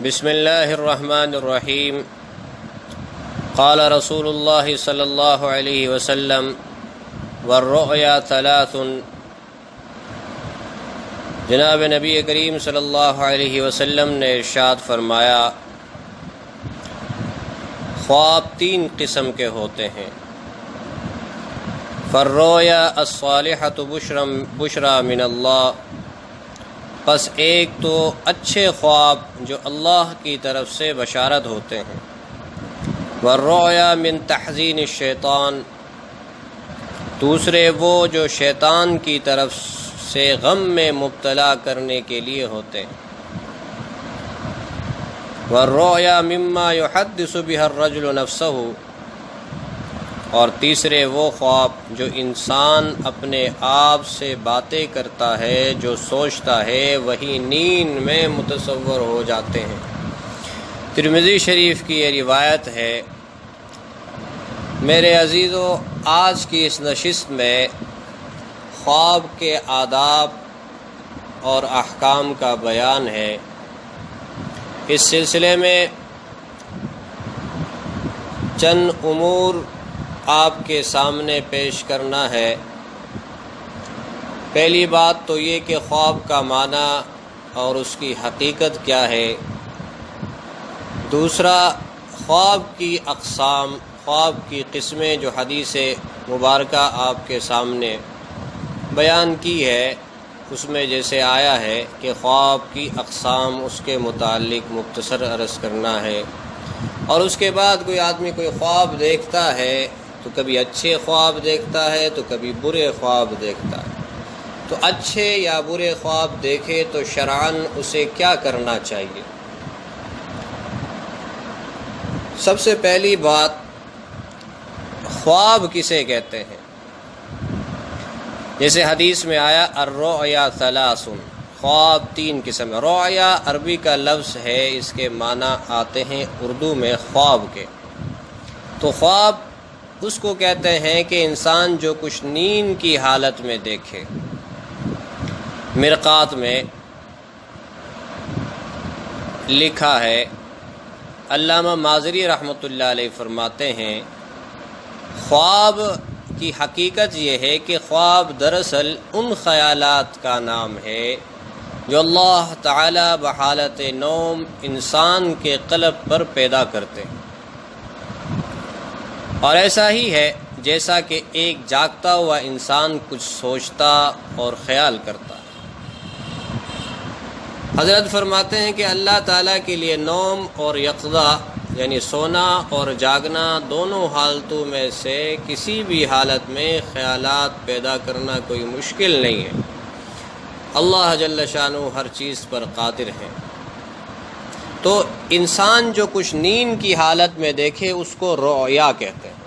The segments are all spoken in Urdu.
بسم اللہ الرحمن الرحیم قال رسول اللہ صلی اللہ علیہ وسلم والرؤیا ثلاث۔ جناب نبی کریم صلی اللہ علیہ وسلم نے ارشاد فرمایا خواب تین قسم کے ہوتے ہیں۔ فالرؤیا الصالحۃ بشرا من اللہ، پس ایک تو اچھے خواب جو اللہ کی طرف سے بشارت ہوتے ہیں۔ والرؤیا من تحزین الشیطان، دوسرے وہ جو شیطان کی طرف سے غم میں مبتلا کرنے کے لیے ہوتے ہیں۔ والرؤیا مما يحدث بها الرجل نفسه، اور تیسرے وہ خواب جو انسان اپنے آپ سے باتیں کرتا ہے، جو سوچتا ہے وہی نیند میں متصور ہو جاتے ہیں۔ ترمذی شریف کی یہ روایت ہے۔ میرے عزیزو، آج کی اس نشست میں خواب کے آداب اور احکام کا بیان ہے۔ اس سلسلے میں چند امور آپ کے سامنے پیش کرنا ہے۔ پہلی بات تو یہ کہ خواب کا معنی اور اس کی حقیقت کیا ہے۔ دوسرا، خواب کی اقسام، خواب کی قسمیں جو حدیث مبارکہ آپ کے سامنے بیان کی ہے، اس میں جیسے آیا ہے کہ خواب کی اقسام، اس کے متعلق مختصر عرض کرنا ہے۔ اور اس کے بعد کوئی آدمی کوئی خواب دیکھتا ہے تو کبھی اچھے خواب دیکھتا ہے تو کبھی برے خواب دیکھتا ہے، تو اچھے یا برے خواب دیکھے تو شرعاً اسے کیا کرنا چاہیے۔ سب سے پہلی بات، خواب کسے کہتے ہیں؟ جیسے حدیث میں آیا الرؤیا ثلاث، خواب تین قسم۔ رؤیا عربی کا لفظ ہے، اس کے معنی آتے ہیں اردو میں خواب کے۔ تو خواب اس کو کہتے ہیں کہ انسان جو کچھ نیند کی حالت میں دیکھے۔ مرقات میں لکھا ہے، علامہ مازری رحمۃ اللہ علیہ فرماتے ہیں خواب کی حقیقت یہ ہے کہ خواب دراصل ان خیالات کا نام ہے جو اللہ تعالی بحالت نوم انسان کے قلب پر پیدا کرتے ہیں، اور ایسا ہی ہے جیسا کہ ایک جاگتا ہوا انسان کچھ سوچتا اور خیال کرتا ہے۔ حضرت فرماتے ہیں کہ اللہ تعالیٰ کے لیے نوم اور یقظہ یعنی سونا اور جاگنا دونوں حالتوں میں سے کسی بھی حالت میں خیالات پیدا کرنا کوئی مشکل نہیں ہے۔ اللہ جل شانہ ہر چیز پر قادر ہے۔ تو انسان جو کچھ نیند کی حالت میں دیکھے اس کو رؤیا کہتے ہیں۔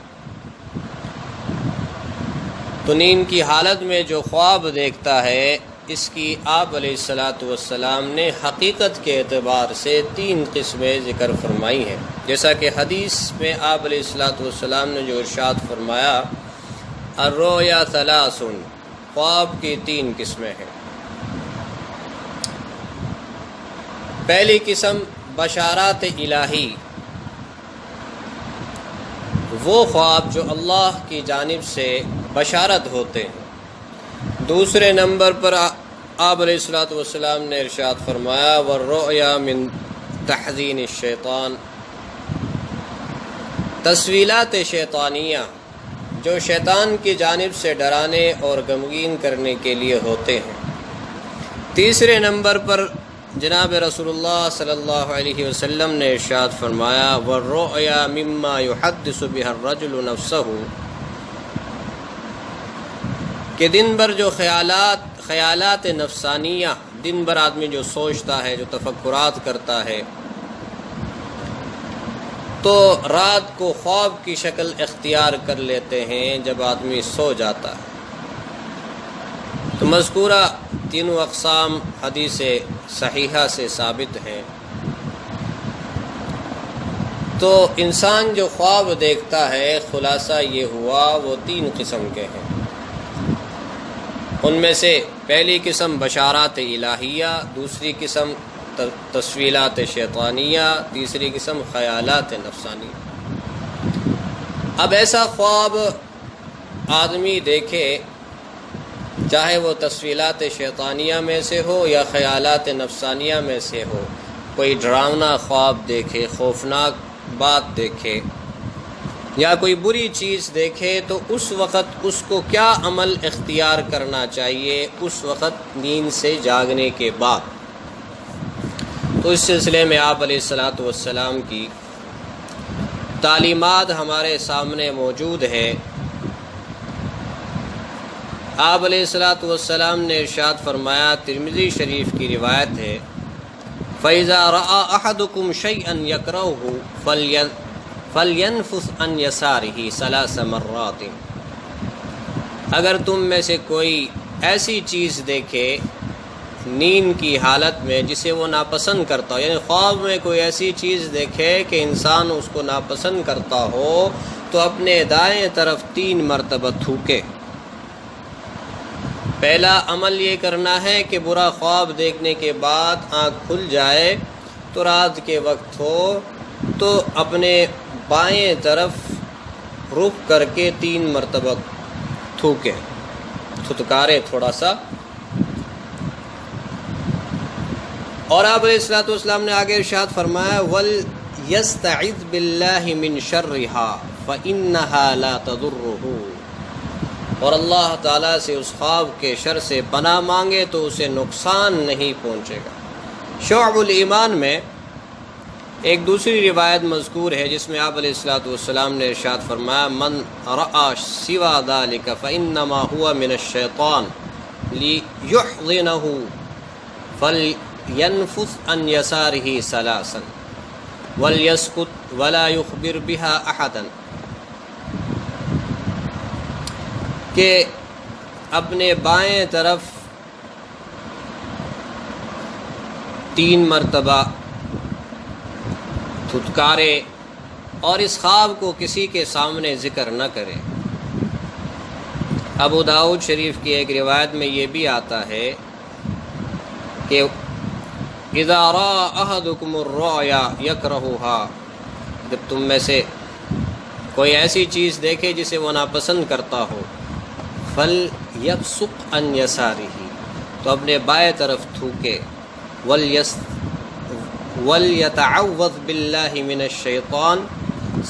تو نیند کی حالت میں جو خواب دیکھتا ہے، اس کی آپ علیہ الصلاۃ والسلام نے حقیقت کے اعتبار سے تین قسمیں ذکر فرمائی ہیں۔ جیسا کہ حدیث میں آپ علیہ الصلاۃ والسلام نے جو ارشاد فرمایا الرؤیا ثلاث، خواب کی تین قسمیں ہیں۔ پہلی قسم بشارات الہی، وہ خواب جو اللہ کی جانب سے بشارت ہوتے ہیں۔ دوسرے نمبر پر آپ علیہ الصلاۃ والسلام نے ارشاد فرمایا والرؤیا من تحزین الشیطان، تسویلات شیطانیہ جو شیطان کی جانب سے ڈرانے اور غمگین کرنے کے لیے ہوتے ہیں۔ تیسرے نمبر پر جناب رسول اللہ صلی اللہ علیہ وسلم نے ارشاد فرمایا والرؤیا مما يحدث بها الرجل نفسه، کہ دن بھر جو خیالات نفسانیہ، دن بھر آدمی جو سوچتا ہے، جو تفکرات کرتا ہے، تو رات کو خواب کی شکل اختیار کر لیتے ہیں جب آدمی سو جاتا ہے۔ تو مذکورہ تینوں اقسام حدیث صحیحہ سے ثابت ہیں۔ تو انسان جو خواب دیکھتا ہے، خلاصہ یہ ہوا وہ تین قسم کے ہیں۔ ان میں سے پہلی قسم بشارات الہیہ، دوسری قسم تسویلات شیطانیہ، تیسری قسم خیالات نفسانیہ۔ اب ایسا خواب آدمی دیکھے، چاہے وہ تسویلات شیطانیہ میں سے ہو یا خیالات نفسانیہ میں سے ہو، کوئی ڈراؤنا خواب دیکھے، خوفناک بات دیکھے یا کوئی بری چیز دیکھے، تو اس وقت اس کو کیا عمل اختیار کرنا چاہیے اس وقت نیند سے جاگنے کے بعد؟ تو اس سلسلے میں آپ علیہ الصلاۃ والسلام کی تعلیمات ہمارے سامنے موجود ہے۔ آپ علیہ الصلاۃ والسلام نے ارشاد فرمایا، ترمذی شریف کی روایت ہے، فَإِذَا رَأَى أَحَدُكُمْ شَيْئًا يَكْرَهُهُ فَلْيَنْفُثْ عَنْ يَسَارِهِ 3 مرات۔ اگر تم میں سے کوئی ایسی چیز دیکھے نیند کی حالت میں جسے وہ ناپسند کرتا ہو، یعنی خواب میں کوئی ایسی چیز دیکھے کہ انسان اس کو ناپسند کرتا ہو، تو اپنے دائیں طرف 3 مرتبہ تھوکے۔ پہلا عمل یہ کرنا ہے کہ برا خواب دیکھنے کے بعد آنکھ کھل جائے تو رات کے وقت ہو تو اپنے بائیں طرف رخ کر کے 3 مرتبہ تھوکے، تھتکارے تھوڑا سا۔ اور آپ علیہ الصلوۃ والسلام نے آگے ارشاد فرمایا، وَلْيَسْتَعِذْ بِاللَّهِ مِنْ شَرِّهَا فَإِنَّهَا لَا تَضُرُّهُ، اور اللہ تعالیٰ سے اس خواب کے شر سے پناہ مانگے تو اسے نقصان نہیں پہنچے گا۔ شعب الایمان میں ایک دوسری روایت مذکور ہے جس میں آپ علیہ الصلوۃ والسلام نے ارشاد فرمایا، من رأى سوى ذلك فإنما هو من الشیطان ليحضنه فلينفث عن يساره 3 وليسكت ولا يخبر بها أحدا، کہ اپنے بائیں طرف 3 مرتبہ تھتکارے اور اس خواب کو کسی کے سامنے ذکر نہ کرے۔ ابو داؤد شریف کی ایک روایت میں یہ بھی آتا ہے کہ اذا رأى احدكم الرؤيا يكرهها، جب تم میں سے کوئی ایسی چیز دیکھے جسے وہ ناپسند کرتا ہو، فَلْيَبْصُقْ عَنْ يَسَارِهِ، تو اپنے بائیں طرف تھوکے، وَلْيَتَعَوَّذْ بِاللَّهِ مِنَ الشَّيْطَانِ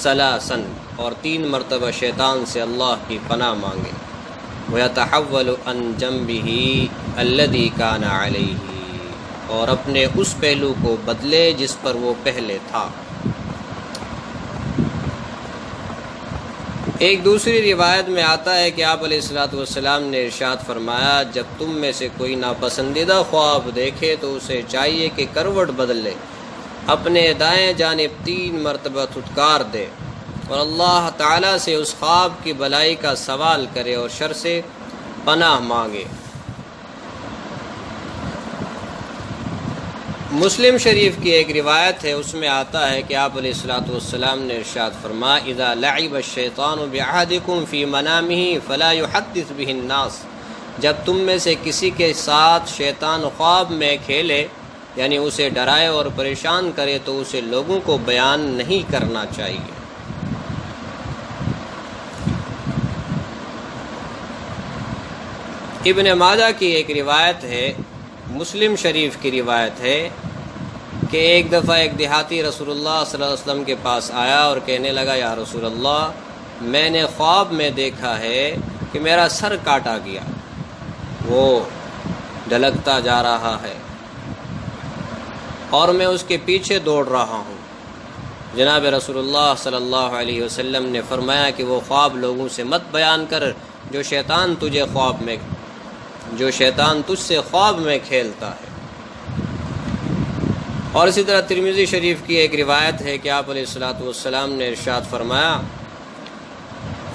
3، اور 3 مرتبہ شیطان سے اللہ کی پناہ مانگے، وَيَتَحَوَّلُ عَنْ جَنْبِهِ الَّذِي كَانَ عَلَيْهِ، اور اپنے اس پہلو کو بدلے جس پر وہ پہلے تھا۔ ایک دوسری روایت میں آتا ہے کہ آپ علیہ الصلوۃ والسلام نے ارشاد فرمایا، جب تم میں سے کوئی ناپسندیدہ خواب دیکھے تو اسے چاہیے کہ کروٹ بدلے، اپنے دائیں جانب 3 مرتبہ تھتکار دے اور اللہ تعالیٰ سے اس خواب کی بلائی کا سوال کرے اور شر سے پناہ مانگے۔ مسلم شریف کی ایک روایت ہے، اس میں آتا ہے کہ آپ علیہ الصلوۃ والسلام نے ارشاد فرمایا، اذا لعب الشیطان بعہدکم فی منامہ فلا یحدث بہ الناس، جب تم میں سے کسی کے ساتھ شیطان خواب میں کھیلے، یعنی اسے ڈرائے اور پریشان کرے، تو اسے لوگوں کو بیان نہیں کرنا چاہیے۔ ابن ماجہ کی ایک روایت ہے، مسلم شریف کی روایت ہے کہ ایک دفعہ ایک دیہاتی رسول اللہ صلی اللہ علیہ وسلم کے پاس آیا اور کہنے لگا، یا رسول اللہ، میں نے خواب میں دیکھا ہے کہ میرا سر کاٹا گیا، وہ ڈھلکتا جا رہا ہے اور میں اس کے پیچھے دوڑ رہا ہوں۔ جناب رسول اللہ صلی اللہ علیہ وسلم نے فرمایا کہ وہ خواب لوگوں سے مت بیان کر جو شیطان تجھ سے خواب میں کھیلتا ہے۔ اور اسی طرح ترمذی شریف کی ایک روایت ہے کہ آپ علیہ الصلوۃ والسلام نے ارشاد فرمایا،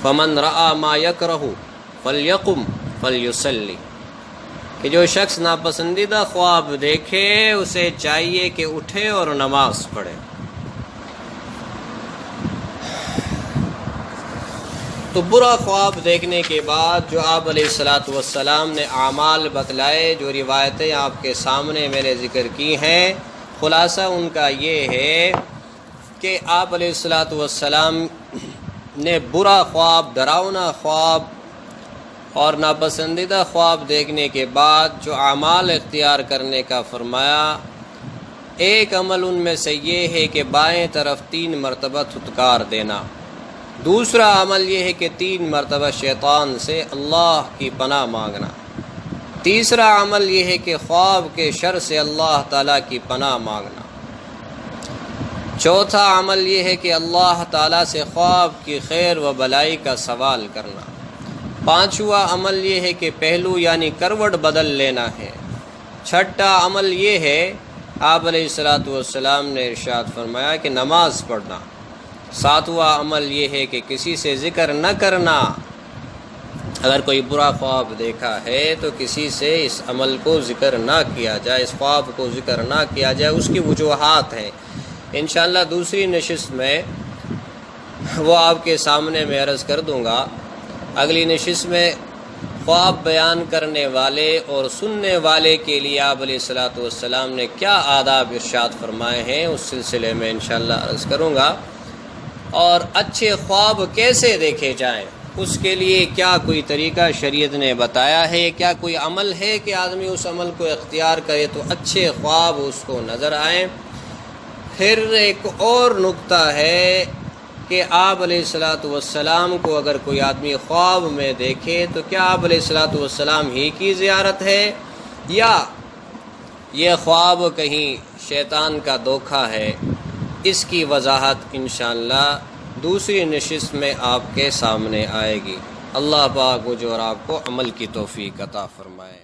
فمن رأى ما يكره فليقم فليصلي، کہ جو شخص ناپسندیدہ خواب دیکھے اسے چاہیے کہ اٹھے اور نماز پڑھے۔ تو برا خواب دیکھنے کے بعد جو آپ علیہ الصلوۃ والسلام نے اعمال بتلائے، جو روایتیں آپ کے سامنے میں نے ذکر کی ہیں، خلاصہ ان کا یہ ہے کہ آپ علیہ الصلاۃ والسلام نے برا خواب، ڈراؤنا خواب اور ناپسندیدہ خواب دیکھنے کے بعد جو اعمال اختیار کرنے کا فرمایا، ایک عمل ان میں سے یہ ہے کہ بائیں طرف 3 مرتبہ تھتکار دینا، دوسرا عمل یہ ہے کہ 3 مرتبہ شیطان سے اللہ کی پناہ مانگنا، تیسرا عمل یہ ہے کہ خواب کے شر سے اللہ تعالیٰ کی پناہ مانگنا، چوتھا عمل یہ ہے کہ اللہ تعالیٰ سے خواب کی خیر و بلائی کا سوال کرنا، پانچواں عمل یہ ہے کہ پہلو یعنی کروٹ بدل لینا ہے، چھٹا عمل یہ ہے آپ علیہ الصلاۃ والسلام نے ارشاد فرمایا کہ نماز پڑھنا، ساتواں عمل یہ ہے کہ کسی سے ذکر نہ کرنا، اگر کوئی برا خواب دیکھا ہے تو کسی سے اس عمل کو ذکر نہ کیا جائے، اس خواب کو ذکر نہ کیا جائے، اس کی وجوہات ہیں، انشاءاللہ دوسری نشست میں وہ آپ کے سامنے میں عرض کر دوں گا۔ اگلی نشست میں خواب بیان کرنے والے اور سننے والے کے لیے آپ علیہ الصلاۃ والسلام نے کیا آداب ارشاد فرمائے ہیں اس سلسلے میں انشاءاللہ عرض کروں گا، اور اچھے خواب کیسے دیکھے جائیں، اس کے لیے کیا کوئی طریقہ شریعت نے بتایا ہے، کیا کوئی عمل ہے کہ آدمی اس عمل کو اختیار کرے تو اچھے خواب اس کو نظر آئیں۔ پھر ایک اور نقطہ ہے کہ آپ علیہ الصلاۃ والسلام کو اگر کوئی آدمی خواب میں دیکھے تو کیا آپ علیہ الصلاۃ والسلام ہی کی زیارت ہے یا یہ خواب کہیں شیطان کا دھوکہ ہے، اس کی وضاحت انشاءاللہ دوسری نشست میں آپ کے سامنے آئے گی۔ اللہ پاک مجھے اور آپ کو عمل کی توفیق عطا فرمائے۔